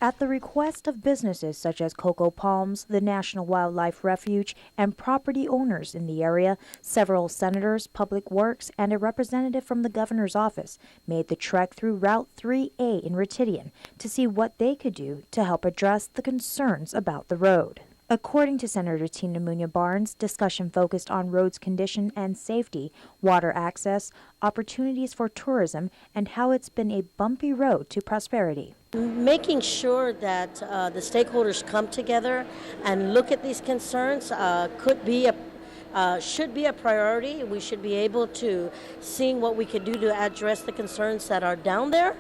At the request of businesses such as Cocoa Palms, the National Wildlife Refuge, and property owners in the area, several senators, public works, and a representative from the governor's office made the trek through Route 3A in Ritidian to see what they could do to help address the concerns about the road. According to Senator Tina Muñoz-Barnes, discussion focused on roads condition and safety, water access, opportunities for tourism, and how it's been a bumpy road to prosperity. Making sure that the stakeholders come together and look at these concerns should be a priority. We should be able to see what we could do to address the concerns that are down there,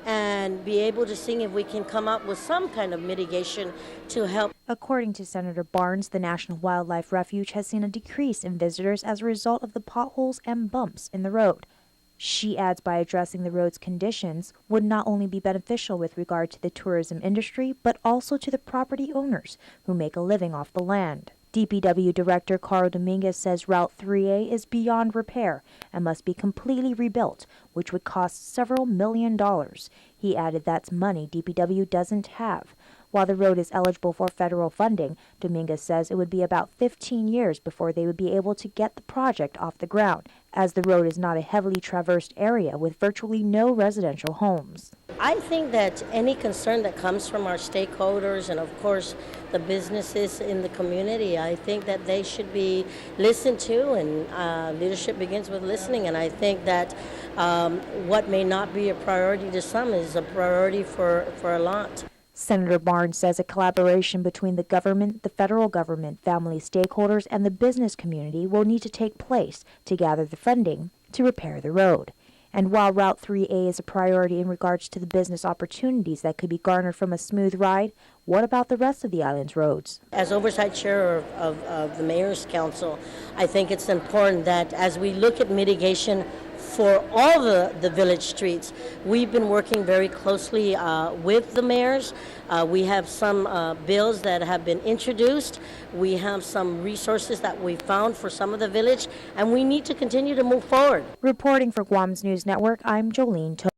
and be able to see if we can come up with some kind of mitigation to help. According to Senator Barnes, the National Wildlife Refuge has seen a decrease in visitors as a result of the potholes and bumps in the road. She adds by addressing the road's conditions would not only be beneficial with regard to the tourism industry, but also to the property owners who make a living off the land. DPW Director Carl Dominguez says Route 3A is beyond repair and must be completely rebuilt, which would cost several $1 million. He added that's money DPW doesn't have. While the road is eligible for federal funding, Dominguez says it would be about 15 years before they would be able to get the project off the ground, as the road is not a heavily traversed area with virtually no residential homes. I think that any concern that comes from our stakeholders and, of course, the businesses in the community, I think that they should be listened to, and leadership begins with listening. And I think that what may not be a priority to some is a priority for a lot. Senator Barnes says a collaboration between the government, the federal government, family stakeholders, and the business community will need to take place to gather the funding to repair the road. And while Route 3A is a priority in regards to the business opportunities that could be garnered from a smooth ride, what about the rest of the island's roads? As oversight chair of the Mayor's Council, I think it's important that as we look at mitigation for all the village streets, we've been working very closely with the mayors. We have some bills that have been introduced. We have some resources that we found for some of the village, and we need to continue to move forward. Reporting for Guam's News Network, I'm Jolene.